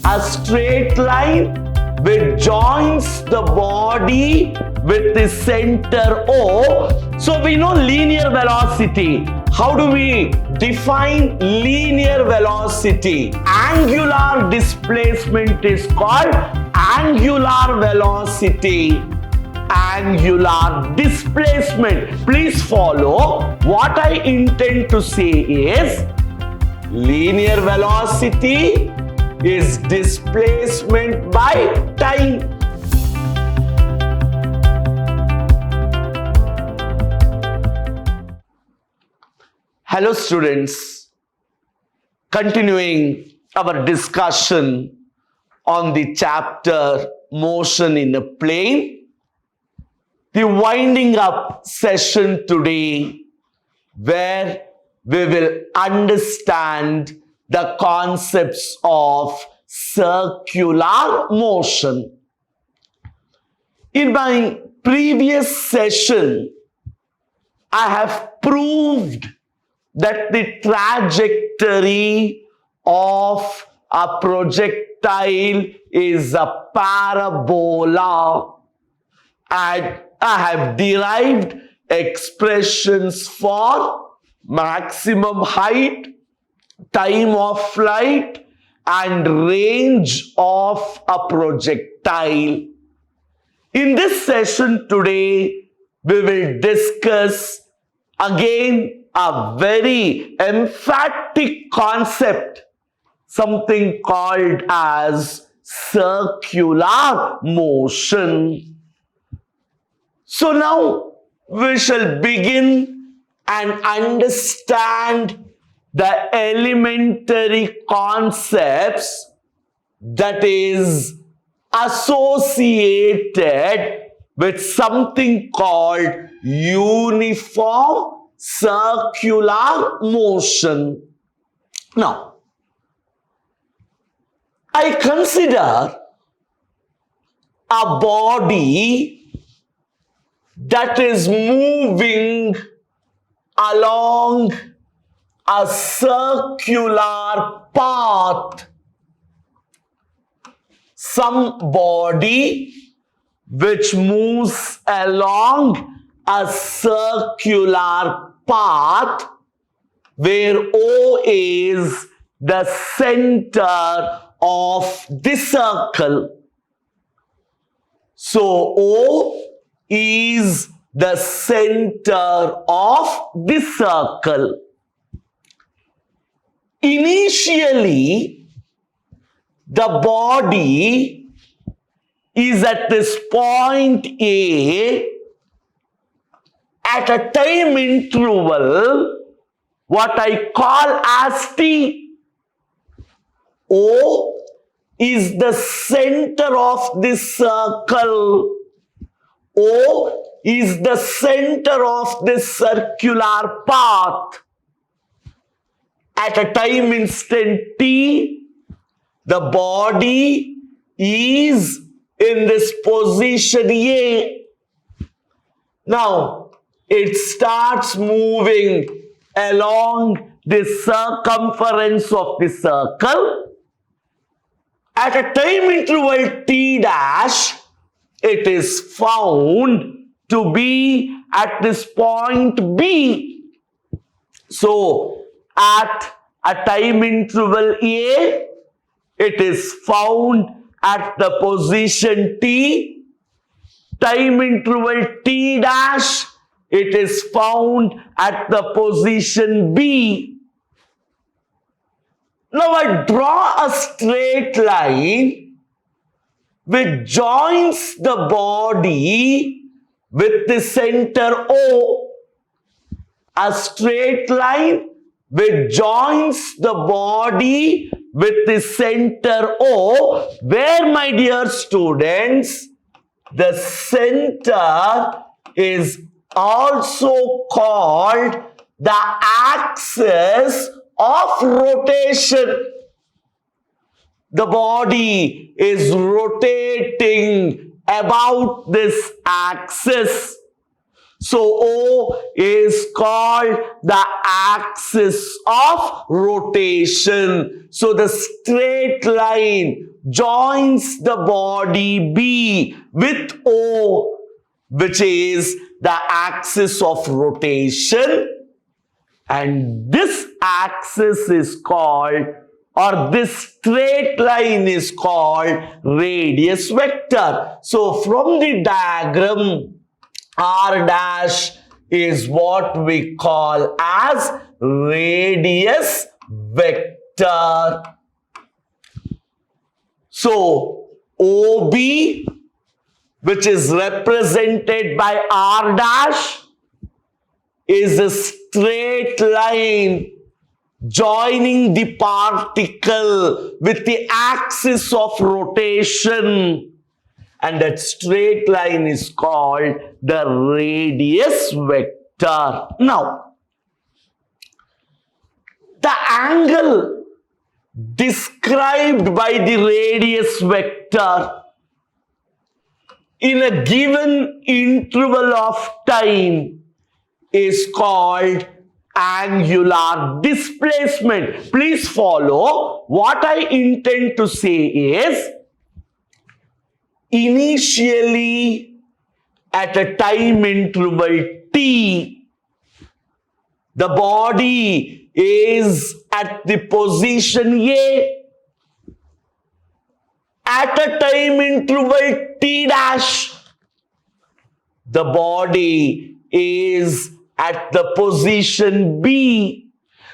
a straight line which joins the body with the center O. So we know linear velocity. How do we define linear velocity? Angular displacement is called angular velocity. Angular displacement. Please follow. What I intend to say is linear velocity is displacement by time. Hello students, continuing our discussion on the chapter Motion in a Plane, the winding up session today where we will understand the concepts of circular motion. In my previous session, I have proved that the trajectory of a projectile is a parabola, and I have derived expressions for maximum height, time of flight, and range of a projectile. In this session today, we will discuss again a very emphatic concept, something called as circular motion. So now we shall begin and understand the elementary concepts that is associated with something called uniform circular motion. Now, I consider a body that is moving along a circular path. Some body which moves along a circular path where O is the center of the circle. So O is the center of the circle. Initially, the body is at this point A at a time interval what I call as T. O is the center of this circle. O is the center of this circular path. At a time instant T, the body is in this position A. Now, it starts moving along the circumference of the circle. At a time interval T dash, it is found to be at this point B. So, at a time interval A, it is found at the position T. Time interval T dash, it is found at the position B. Now I draw a straight line which joins the body with the center O. A straight line which joins the body with the center O, where, my dear students, the center is also called the axis of rotation. The body is rotating about this axis. So O is called the axis of rotation. So the straight line joins the body B with O, which is the axis of rotation. And this axis is called, or this straight line is called radius vector. So from the diagram, R dash is what we call as radius vector. So OB, which is represented by R dash, is a straight line joining the particle with the axis of rotation, and that straight line is called the radius vector. Now, the angle described by the radius vector in a given interval of time is called angular displacement. Please follow. What I intend to say is, initially at a time interval t, the body is at the position A. At a time interval t dash, the body is at the position B.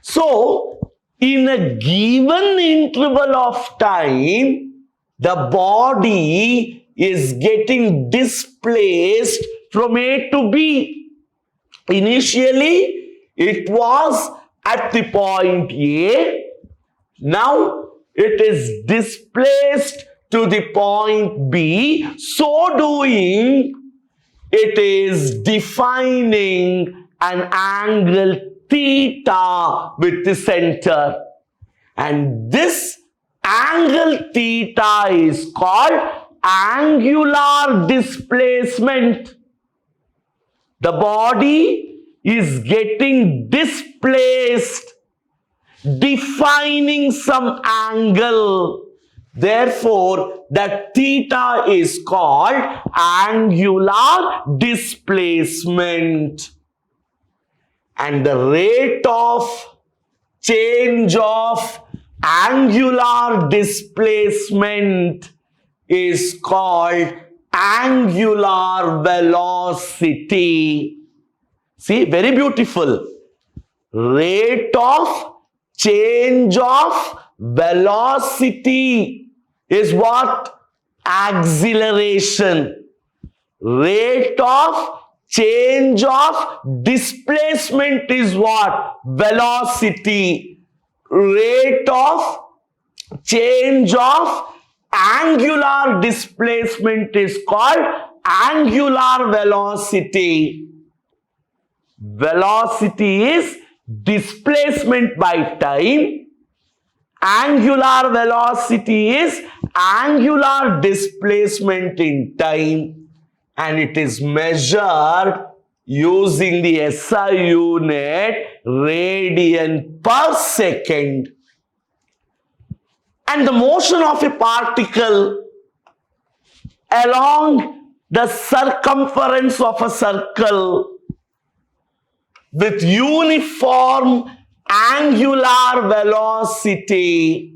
So, in a given interval of time, the body is getting displaced from A to B. Initially, it was at the point A. Now, it is displaced to the point B. So doing, it is defining an angle theta with the center, and this angle theta is called angular displacement. The body is getting displaced, defining some angle. Therefore, the theta is called angular displacement. And the rate of change of angular displacement is called angular velocity. See, very beautiful. Rate of change of velocity is what? Acceleration. Rate of change of displacement is what? Velocity. Rate of change of angular displacement is called angular velocity. Velocity is displacement by time. Angular velocity is angular displacement in time. And it is measured using the SI unit radian per second. And the motion of a particle along the circumference of a circle with uniform angular velocity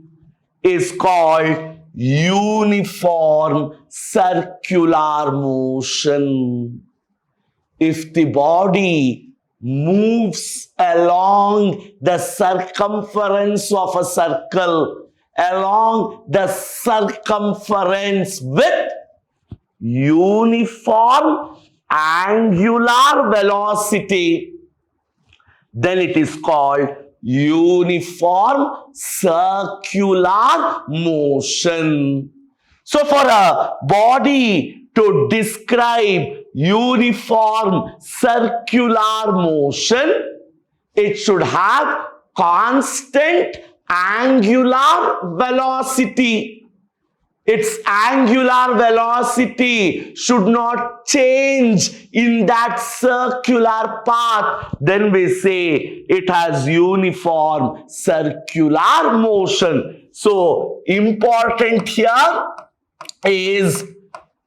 is called uniform circular motion. If the body moves along the circumference of a circle, along the circumference with uniform angular velocity, then it is called uniform circular motion. So for a body to describe uniform circular motion, it should have constant angular velocity. its angular velocity should not change in that circular path, then we say it has uniform circular motion. So, important here is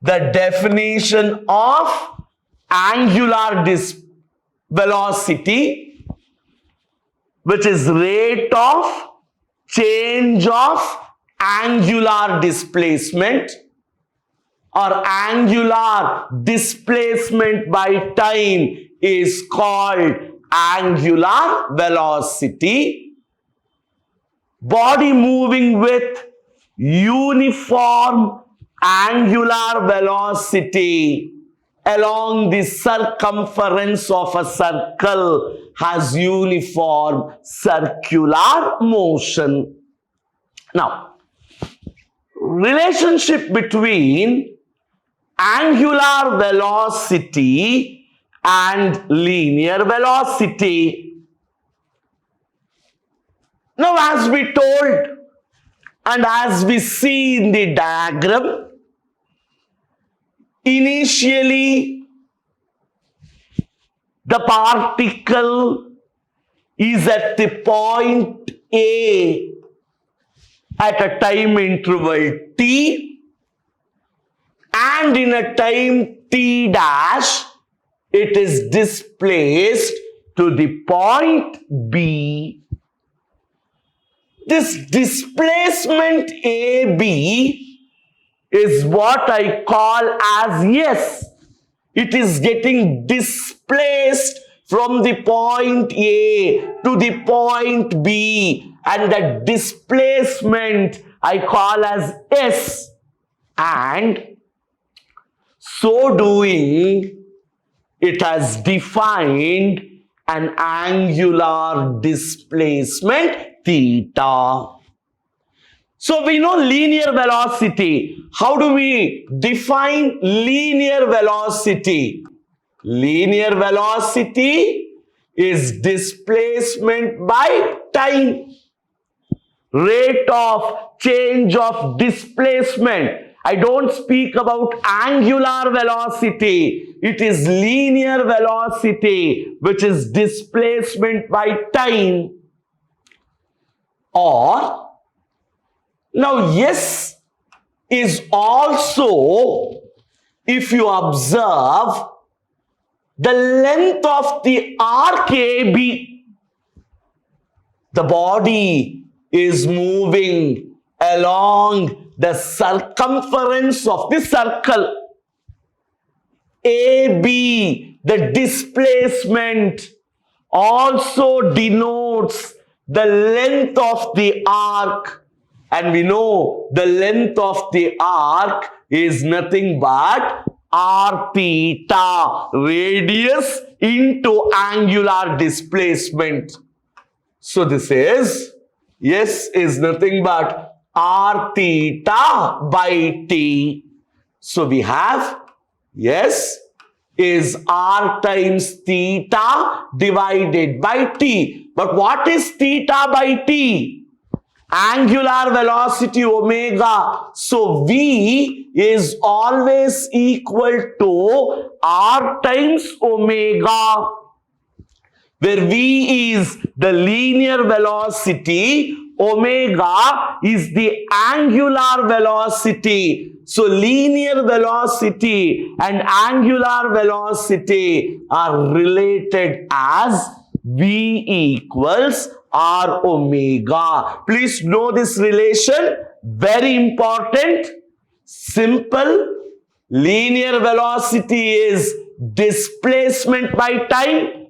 the definition of angular velocity, which is rate of change of angular displacement or angular displacement by time is called angular velocity. Body moving with uniform angular velocity along the circumference of a circle has uniform circular motion. Now, relationship between angular velocity and linear velocity. Now, as we told and as we see in the diagram, initially the particle is at the point A at a time interval t, and in a time t dash it is displaced to the point B. This displacement AB is what I call as S. It is getting displaced from the point A to the point B, and the displacement I call as S, and so doing it has defined an angular displacement theta. So we know linear velocity. How do we define linear velocity? Linear velocity is displacement by time. Rate of change of displacement. I don't speak about angular velocity. It is linear velocity, which is displacement by time. Or, now S is also, if you observe, the length of the arc AB. The body is moving along the circumference of the circle. AB, the displacement, also denotes the length of the arc, and we know the length of the arc is nothing but r theta, radius into angular displacement. So this is, S is nothing but r theta by t. So we have S is r times theta divided by t. But what is theta by t? Angular velocity omega. So V is always equal to r times omega, where V is the linear velocity, omega is the angular velocity. So linear velocity and angular velocity are related as V equals r omega. Please know this relation, very important. Simple. Linear velocity is displacement by time.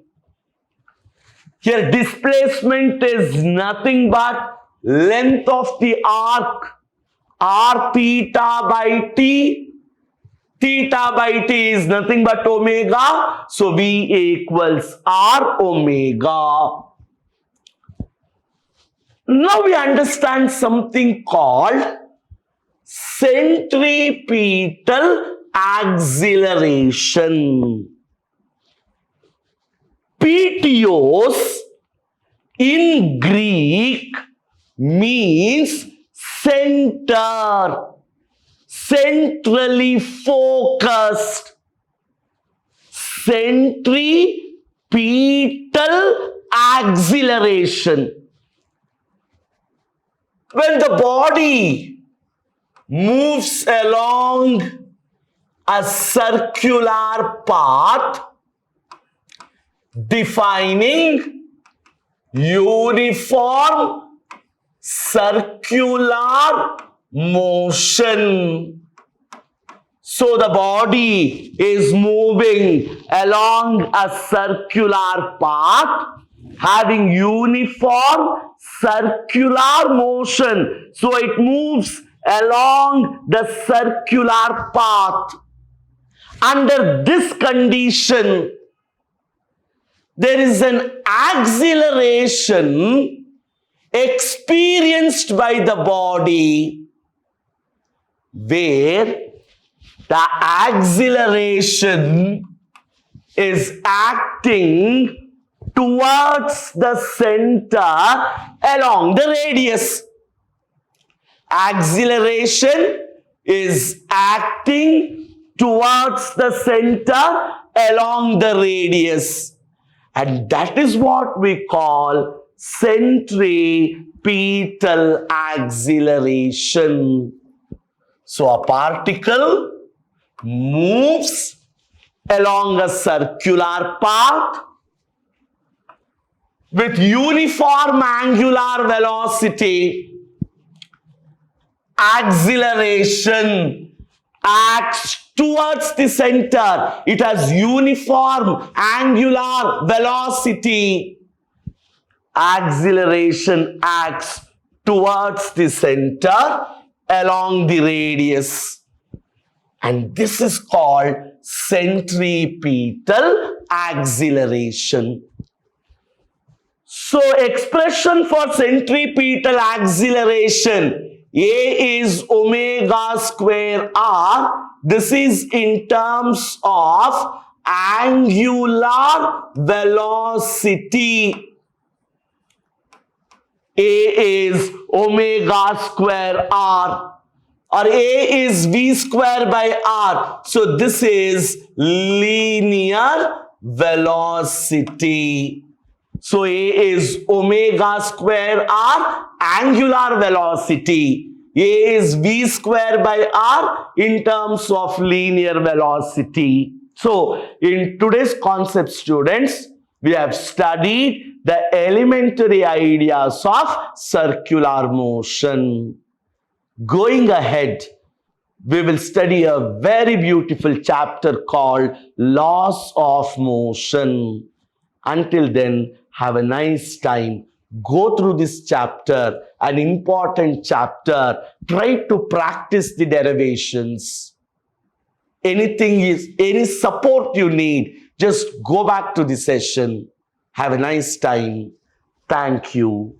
Here displacement is nothing but length of the arc, r theta by t. Theta by t is nothing but omega. So V equals r omega. Now we understand something called centripetal acceleration. Peteos in Greek means center. centrally focused. Centripetal acceleration. When the body moves along a circular path, defining uniform circular motion. So the body is moving along a circular path having uniform circular motion. So it moves along the circular path. Under this condition, there is an acceleration experienced by the body where the acceleration is acting towards the center along the radius. Acceleration is acting towards the center along the radius. And that is what we call centripetal acceleration. So a particle moves along a circular path with uniform angular velocity. Acceleration acts towards the center. It has uniform angular velocity. Acceleration acts towards the center along the radius. And this is called centripetal acceleration. So expression for centripetal acceleration, A is omega square r. This is in terms of angular velocity. A is omega square r. Or A is V square by R. So this is linear velocity. So A is omega square R, angular velocity. A is V square by R in terms of linear velocity. So in today's concept, students, we have studied the elementary ideas of circular motion. Going ahead, we will study a very beautiful chapter called Laws of Motion. Until then, have a nice time. Go through this chapter, an important chapter. Try to practice the derivations. Any support you need, just go back to the session. Have a nice time. Thank you.